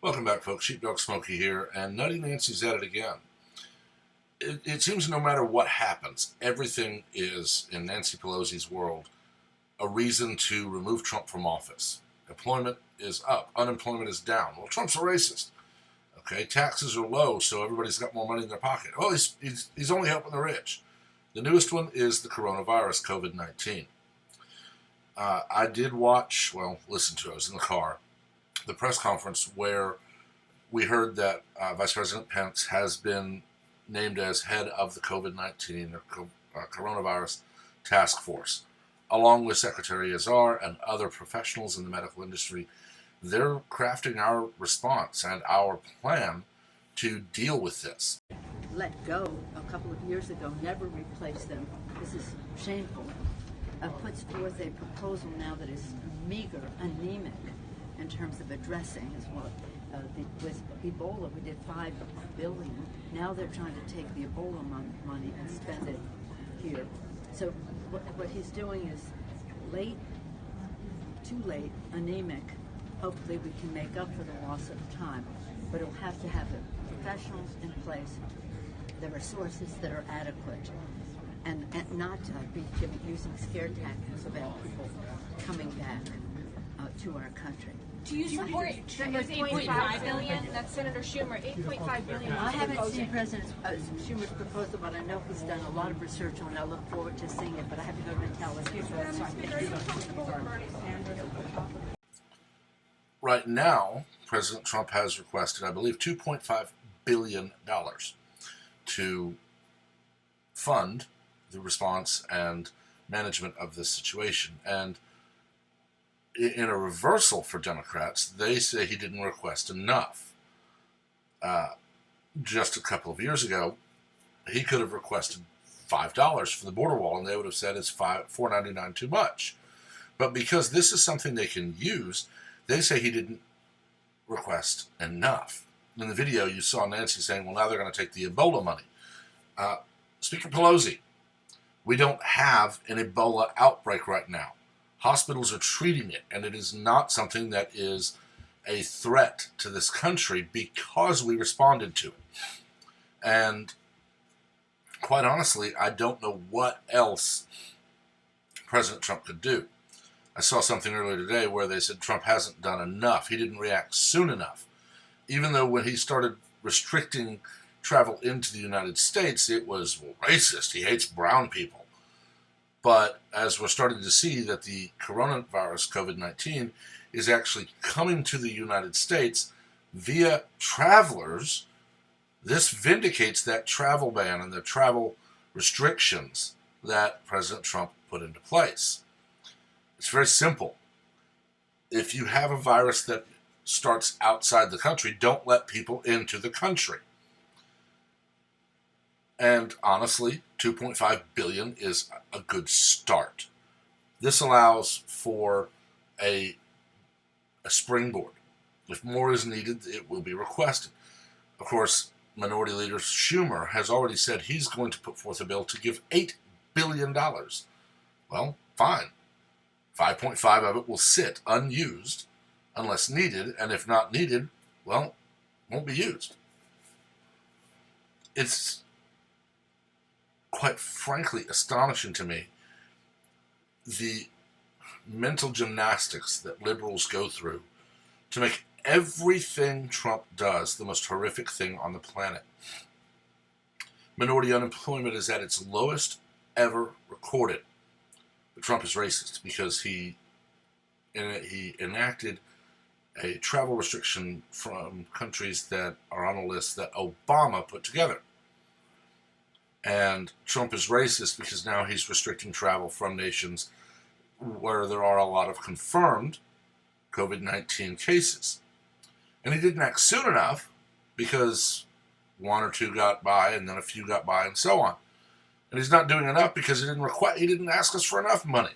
Welcome back, folks. Sheepdog Smokey here, and Nutty Nancy's at it again. It seems no matter what happens, everything is, in Nancy Pelosi's world, a reason to remove Trump from office. Employment is up, unemployment is down. Well, Trump's a racist. Okay, taxes are low, so everybody's got more money in their pocket. Oh, he's only helping the rich. The newest one is the coronavirus, COVID-19. I did listen to it. I was in the car, the press conference where we heard that Vice President Pence has been named as head of the COVID-19 or coronavirus task force, along with Secretary Azar and other professionals in the medical industry. They're crafting our response and our plan to deal with this. Let go a couple of years ago, never replace them. This is shameful. Puts forth a proposal now that is meager, anemic in terms of addressing as well. With Ebola, we did $5 billion. Now they're trying to take the Ebola money and spend it here. So what he's doing is late, too late, anemic. Hopefully we can make up for the loss of time, but it'll have to have the professionals in place, the resources that are adequate, and not be using scare tactics about people coming back to our country. Do you support $8.5 billion? That's Senator Schumer. $8.5 billion. I haven't seen President Schumer's proposal, but I know he's done a lot of research on it. I look forward to seeing it, but I have to go to Metallica. Right now, President Trump has requested, I believe, $2.5 billion to fund the response and management of this situation. And in a reversal for Democrats, they say he didn't request enough. Just a couple of years ago, he could have requested $5 for the border wall, and they would have said it's $4.99 too much. But because this is something they can use, they say he didn't request enough. In the video, you saw Nancy saying, well, now they're going to take the Ebola money. Speaker Pelosi, we don't have an Ebola outbreak right now. Hospitals are treating it, and it is not something that is a threat to this country because we responded to it. And quite honestly, I don't know what else President Trump could do. I saw something earlier today where they said Trump hasn't done enough. He didn't react soon enough. Even though when he started restricting travel into the United States, it was racist. He hates brown people. But as we're starting to see that the coronavirus, COVID-19, is actually coming to the United States via travelers, this vindicates that travel ban and the travel restrictions that President Trump put into place. It's very simple. If you have a virus that starts outside the country, don't let people into the country. And honestly, $2.5 billion is a good start. This allows for a springboard. If more is needed, it will be requested. Of course, Minority Leader Schumer has already said he's going to put forth a bill to give $8 billion. Well, fine. 5.5 of it will sit unused unless needed, and if not needed, well, won't be used. It's quite frankly astonishing to me the mental gymnastics that liberals go through to make everything Trump does the most horrific thing on the planet. Minority unemployment is at its lowest ever recorded. But Trump is racist because he enacted a travel restriction from countries that are on a list that Obama put together. And Trump is racist because now he's restricting travel from nations where there are a lot of confirmed COVID-19 cases. And he didn't act soon enough because one or two got by and then a few got by and so on. And he's not doing enough because he didn't ask us for enough money.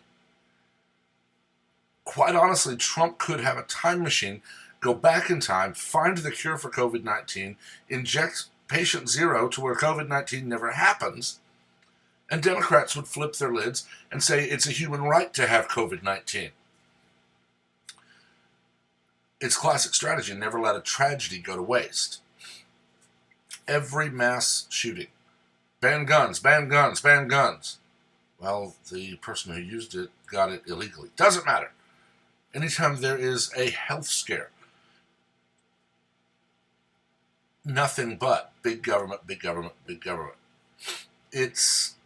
Quite honestly, Trump could have a time machine, go back in time, find the cure for COVID-19, inject patient zero to where COVID-19 never happens, and Democrats would flip their lids and say it's a human right to have COVID-19. It's classic strategy. Never let a tragedy go to waste. Every mass shooting. Ban guns, ban guns, ban guns. Well, the person who used it got it illegally. Doesn't matter. Anytime there is a health scare, nothing but big government, big government, big government. It's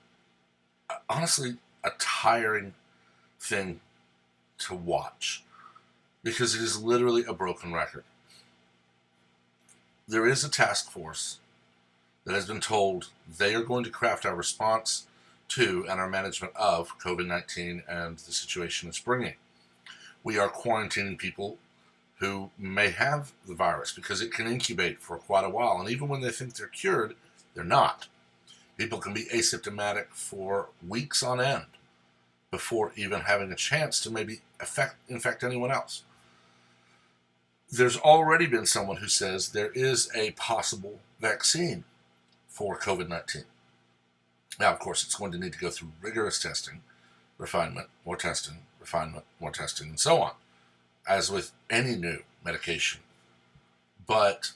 honestly a tiring thing to watch because it is literally a broken record. There is a task force that has been told they are going to craft our response to and our management of COVID-19 and the situation it's bringing. We are quarantining people who may have the virus because it can incubate for quite a while. And even when they think they're cured, they're not. People can be asymptomatic for weeks on end before even having a chance to maybe infect anyone else. There's already been someone who says there is a possible vaccine for COVID-19. Now, of course, it's going to need to go through rigorous testing, refinement, more testing, refinement, more testing, and so on, as with any new medication. But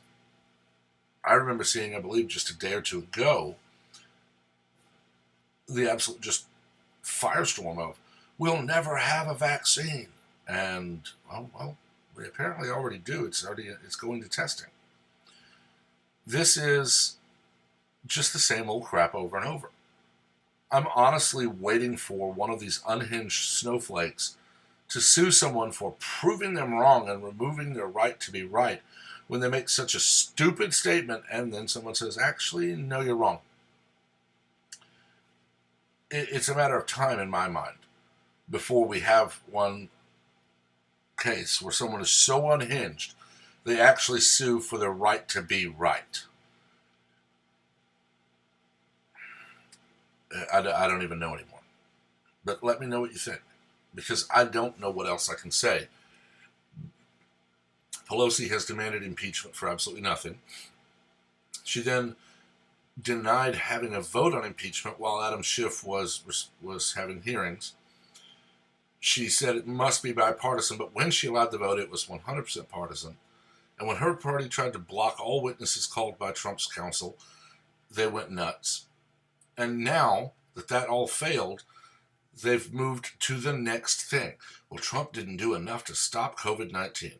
I remember seeing, I believe just a day or two ago, the absolute just firestorm of, we'll never have a vaccine. And, well, we apparently already do. It's going to testing. This is just the same old crap over and over. I'm honestly waiting for one of these unhinged snowflakes to sue someone for proving them wrong and removing their right to be right when they make such a stupid statement and then someone says, actually, no, you're wrong. It's a matter of time in my mind before we have one case where someone is so unhinged they actually sue for their right to be right. I don't even know anymore. But let me know what you think, because I don't know what else I can say. Pelosi has demanded impeachment for absolutely nothing. She then denied having a vote on impeachment while Adam Schiff was having hearings. She said it must be bipartisan, but when she allowed the vote, it was 100% partisan. And when her party tried to block all witnesses called by Trump's counsel, they went nuts. And now that all failed, they've moved to the next thing. Well, Trump didn't do enough to stop COVID-19.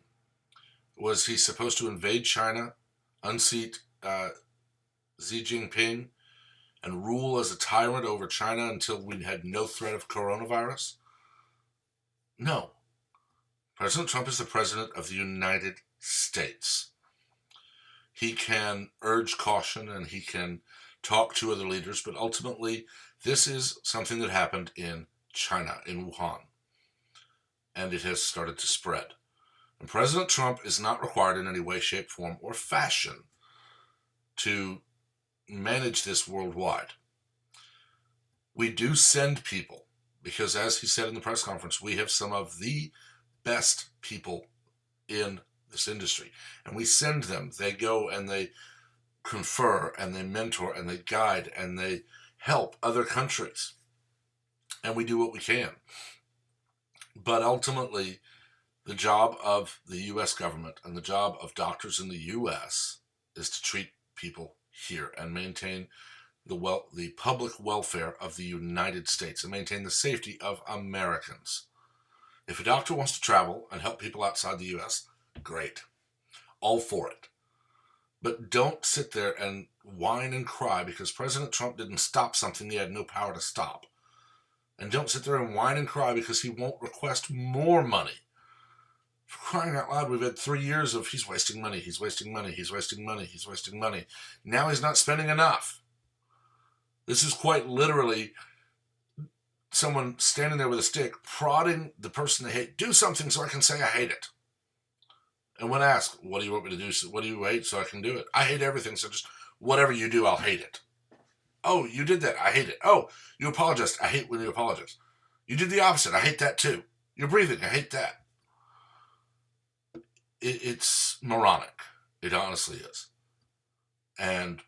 Was he supposed to invade China, unseat Xi Jinping, and rule as a tyrant over China until we had no threat of coronavirus? No. President Trump is the president of the United States. He can urge caution and he can talk to other leaders, but ultimately this is something that happened in China, in Wuhan, and it has started to spread. And President Trump is not required in any way, shape, form, or fashion to manage this worldwide. We do send people because, as he said in the press conference, we have some of the best people in this industry, and we send them. They go and they confer and they mentor and they guide and they help other countries, and we do what we can. But ultimately, the job of the U.S. government and the job of doctors in the U.S. is to treat people here and maintain the public welfare of the United States and maintain the safety of Americans. If a doctor wants to travel and help people outside the U.S., great. All for it. But don't sit there and whine and cry because President Trump didn't stop something he had no power to stop. And don't sit there and whine and cry because he won't request more money. For crying out loud, we've had 3 years of he's wasting money, he's wasting money, he's wasting money, he's wasting money. Now he's not spending enough. This is quite literally someone standing there with a stick prodding the person they hate. Do something so I can say I hate it. And when asked, what do you want me to do? What do you hate so I can do it? I hate everything, so just whatever you do, I'll hate it. Oh, you did that. I hate it. Oh, you apologized. I hate when you apologize. You did the opposite. I hate that too. You're breathing. I hate that. It's moronic. It honestly is. And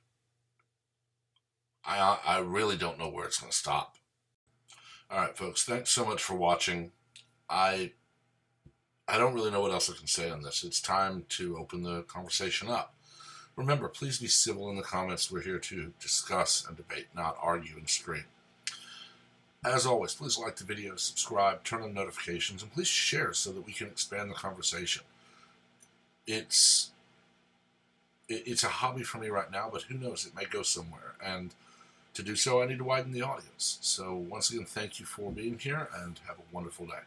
I really don't know where it's going to stop. All right, folks. Thanks so much for watching. I I don't really know what else I can say on this. It's time to open the conversation up. Remember, please be civil in the comments. We're here to discuss and debate, not argue and scream. As always, please like the video, subscribe, turn on notifications, and please share so that we can expand the conversation. It's a hobby for me right now, but who knows, it may go somewhere. And to do so, I need to widen the audience. So once again, thank you for being here, and have a wonderful day.